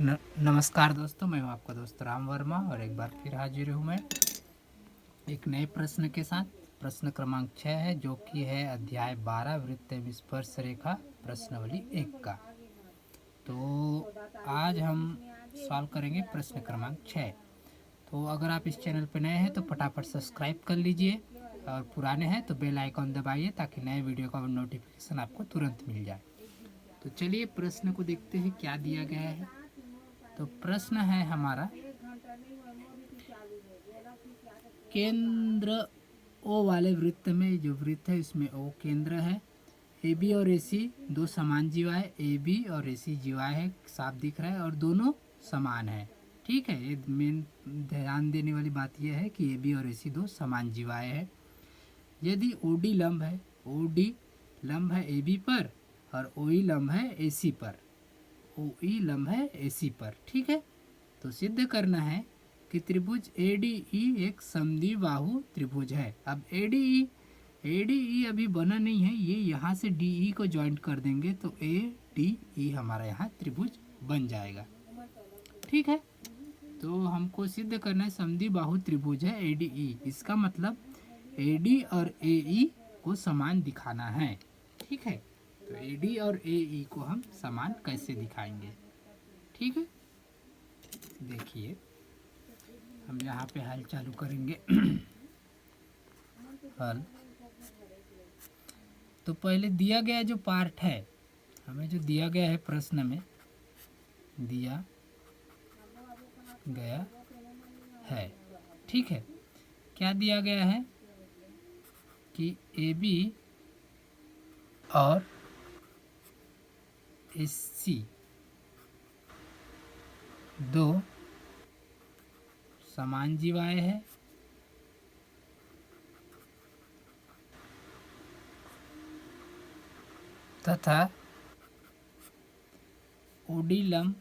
नमस्कार दोस्तों, मैं हूं आपका दोस्त राम वर्मा और एक बार फिर हाजिर हूं मैं एक नए प्रश्न के साथ। प्रश्न क्रमांक 6 है, जो कि है अध्याय 12 वृत्त एवं स्पर्श रेखा प्रश्नावली 1 का। तो आज हम सॉल्व करेंगे प्रश्न क्रमांक 6। तो अगर आप इस चैनल पर नए हैं तो फटाफट सब्सक्राइब कर लीजिए और पुराने हैं तो बेल आइकॉन दबाइए ताकि नए वीडियो का नोटिफिकेशन आपको तुरंत मिल जाए। तो चलिए प्रश्न को देखते हैं क्या दिया गया है। तो प्रश्न है हमारा, केंद्र ओ वाले वृत्त में, जो वृत्त है इसमें ओ केंद्र है, ए बी और ए सी दो समान जीवा है, ए बी और ए सी जीवा है, साफ दिख रहा है, और दोनों समान है। ठीक है, ये मेन ध्यान देने वाली बात यह है कि ए बी और ए सी दो समान जीवाएँ हैं। यदि ओ डी लंब है, ओ डी लंब है ए बी पर और ओ ई लंब है ए सी पर, ओ ई लंब है ए सी पर। ठीक है, तो सिद्ध करना है कि त्रिभुज ए डी ई एक समद्विबाहु त्रिभुज है। अब ए डी ई अभी बना नहीं है, ये यहाँ से डी ई को ज्वाइंट कर देंगे तो ए डी ई हमारा यहाँ त्रिभुज बन जाएगा। ठीक है, तो हमको सिद्ध करना है समद्विबाहु त्रिभुज है ए डी ई। इसका मतलब ए डी और ए ई को समान दिखाना है। ठीक है, तो ए डी और ए ई को हम समान कैसे दिखाएंगे? ठीक है, देखिए हम यहाँ पे हल चालू करेंगे। हल तो पहले दिया गया जो पार्ट है, हमें जो दिया गया है प्रश्न में दिया गया है, ठीक है, क्या दिया गया है कि ए बी और ए सी दो समान जीवाएँ हैं तथा ओडी लंब,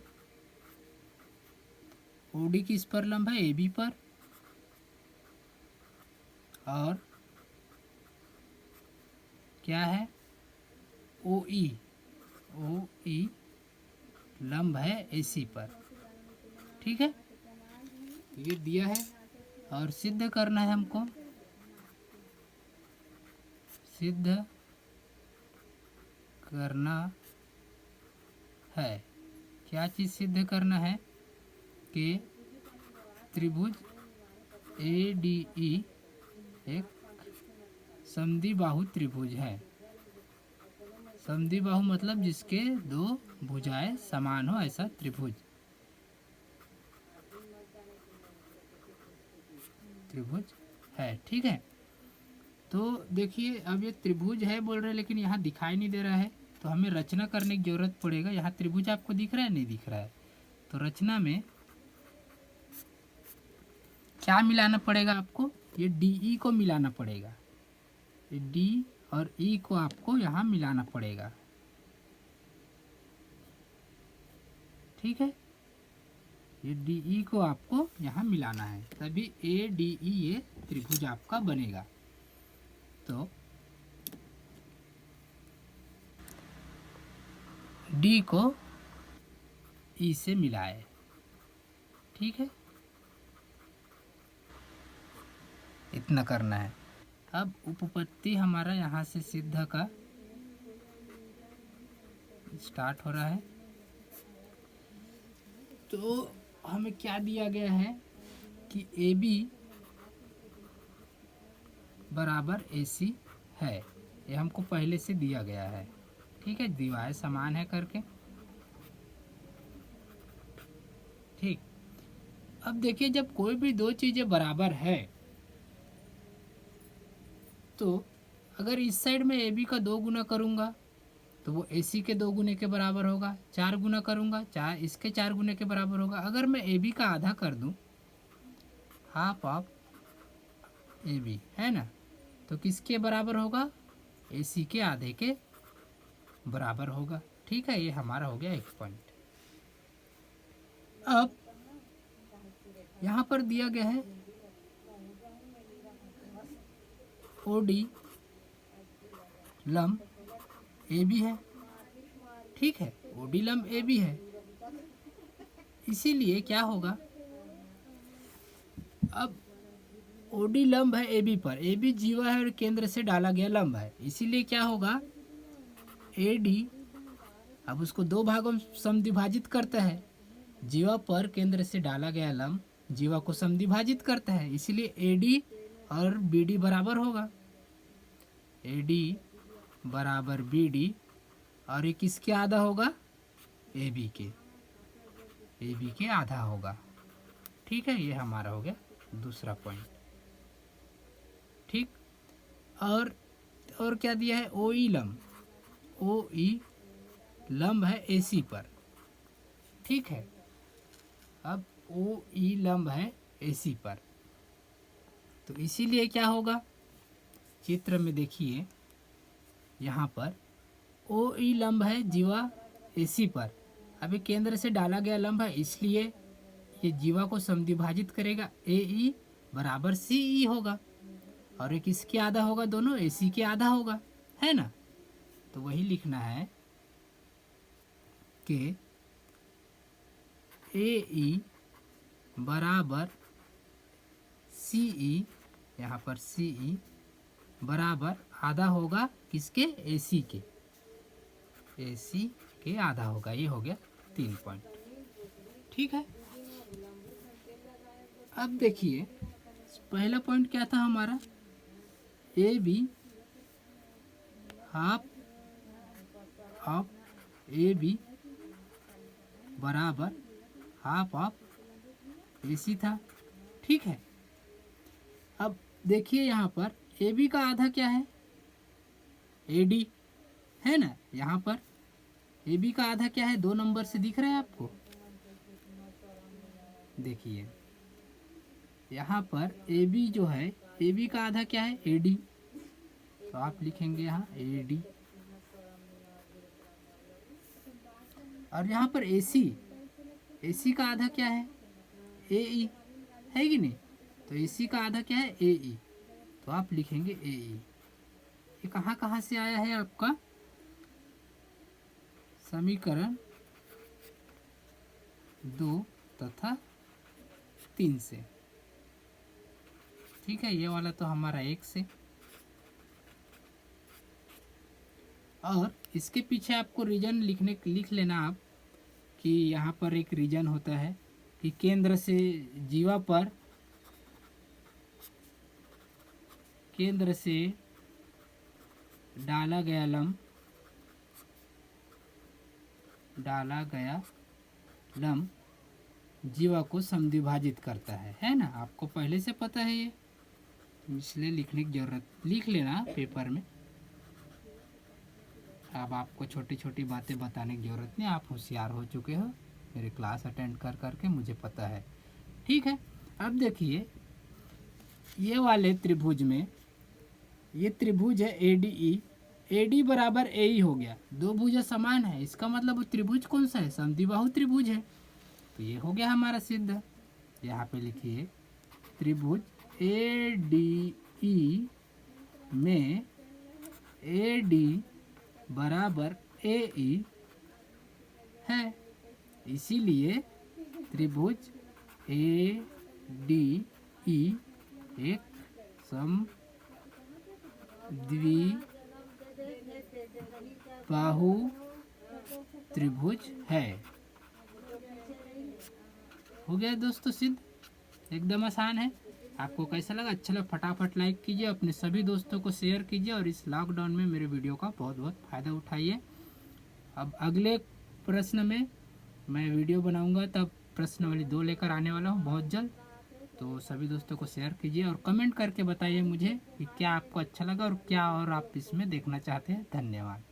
ओडी किस पर लंब है? ए बी पर, और क्या है? ओ ई लंब है ए सी पर। ठीक है, ये दिया है और सिद्ध करना है हमको। सिद्ध करना है, क्या चीज़ सिद्ध करना है? कि त्रिभुज ए डी ई एक समद्विबाहु त्रिभुज है। समद्विबाहु मतलब जिसके दो भुजाएं समान हो, ऐसा त्रिभुज है। ठीक है, तो देखिए अब ये त्रिभुज है बोल रहे हैं, लेकिन यहाँ दिखाई नहीं दे रहा है, तो हमें रचना करने की जरूरत पड़ेगा। यहाँ त्रिभुज आपको दिख रहा है? नहीं दिख रहा है, तो रचना में क्या मिलाना पड़ेगा आपको? ये डी ई को मिलाना पड़ेगा, ये डी और ई को आपको यहाँ मिलाना पड़ेगा। ठीक है, ये डी ई को आपको यहाँ मिलाना है, तभी ए डी ई ये त्रिभुज आपका बनेगा। तो डी को ई से मिलाए। ठीक है, इतना करना है। अब उपपत्ति हमारा यहाँ से सिद्ध का स्टार्ट हो रहा है। तो हमें क्या दिया गया है कि ए बी बराबर ए सी है, ये हमको पहले से दिया गया है। ठीक है, दीवारें समान है करके। ठीक, अब देखिए जब कोई भी दो चीज़ें बराबर है तो अगर इस साइड में ए बी का 2 गुना करूँगा तो वो ए सी के 2 गुने के बराबर होगा। 4 गुना करूँगा, चार इसके 4 गुने के बराबर होगा। अगर मैं ए बी का आधा कर दूँ, हाफ ऑफ ए बी, है ना, तो किसके बराबर होगा? ए सी के आधे के बराबर होगा। ठीक है, ये हमारा हो गया एक पॉइंट। अब यहाँ पर दिया गया है ओ डी लंब ए बी है। ठीक है, ओ डी लंब ए बी है, इसीलिए क्या होगा, अब ओडी लंब है ए बी पर, ए बी जीवा है और केंद्र से डाला गया लंब है, इसीलिए क्या होगा ए डी, अब उसको दो भागों में समद्विभाजित करता है, जीवा पर केंद्र से डाला गया लंब जीवा को समद्विभाजित करता है, इसीलिए ए डी और बी डी बराबर होगा, ए डी बराबर बी डी, और ये किसके आधा होगा, ए बी के आधा होगा। ठीक है, ये हमारा हो गया दूसरा पॉइंट। ठीक, और क्या दिया है, ओ ई लंब, ओ ई लंब है ए सी पर। ठीक है, अब ओ ई लंब है ए सी पर, तो इसीलिए क्या होगा, चित्र में देखिए यहाँ पर ओ ई लंब है जीवा ए सी पर, अभी केंद्र से डाला गया लंब है, इसलिए ये जीवा को समद्विभाजित करेगा, ए ई बराबर सी ई होगा, और ये किसके आधा होगा, दोनों ए सी के आधा होगा, है ना। तो वही लिखना है कि ए ई बराबर सी ई, यहाँ पर सी ई बराबर आधा होगा किसके, ए सी के, ए सी के आधा होगा। ये हो गया 3 पॉइंट। ठीक है, अब देखिए पहला पॉइंट क्या था हमारा, A B half of A B बराबर हाफ ऑफ ए सी था। ठीक है, अब देखिए यहाँ पर ए बी का आधा क्या है, ए डी, है ना। यहाँ पर ए बी का आधा क्या है, 2 नंबर से दिख रहा है आपको, देखिए यहाँ पर ए बी जो है, ए बी का आधा क्या है, ए डी, तो आप लिखेंगे यहाँ ए डी, और यहाँ पर ए सी का आधा क्या है, ए ई, है कि नहीं, तो ए सी का आधा क्या है, ए ई, तो आप लिखेंगे ए ई। ये कहाँ से आया है आपका, समीकरण 2 तथा 3 से। ठीक है, ये वाला तो हमारा 1 से, और इसके पीछे आपको रीजन लिख लेना आप, कि यहाँ पर एक रीजन होता है कि केंद्र से जीवा पर, केंद्र से डाला गया लंब जीवा को समद्विभाजित करता है ना। आपको पहले से पता है ये, इसलिए लिखने की जरूरत, लिख लेना पेपर में। अब आपको छोटी छोटी बातें बताने की ज़रूरत नहीं, आप होशियार हो चुके हो, मेरे क्लास अटेंड कर करके मुझे पता है। ठीक है, अब देखिए ये वाले त्रिभुज में, ये त्रिभुज है A D E, A D बराबर ए ई हो गया, 2 भुजा समान है, इसका मतलब वो त्रिभुज कौन सा है, समद्विबाहु त्रिभुज है, तो ये हो गया हमारा सिद्ध। यहाँ पे लिखिए त्रिभुज ए डी ई में ए डी बराबर ए ई है, इसीलिए त्रिभुज ए डी ई एक समद्विबाहु त्रिभुज है। हो गया दोस्तों सिद्ध, एकदम आसान है। आपको कैसा लगा, अच्छा लगा फटाफट लाइक कीजिए, अपने सभी दोस्तों को शेयर कीजिए, और इस लॉकडाउन में मेरे वीडियो का बहुत बहुत फ़ायदा उठाइए। अब अगले प्रश्न में मैं वीडियो बनाऊंगा, तब प्रश्नावली 2 लेकर आने वाला हूं बहुत जल्द, तो सभी दोस्तों को शेयर कीजिए और कमेंट करके बताइए मुझे कि क्या आपको अच्छा लगा और क्या और आप इसमें देखना चाहते हैं। धन्यवाद।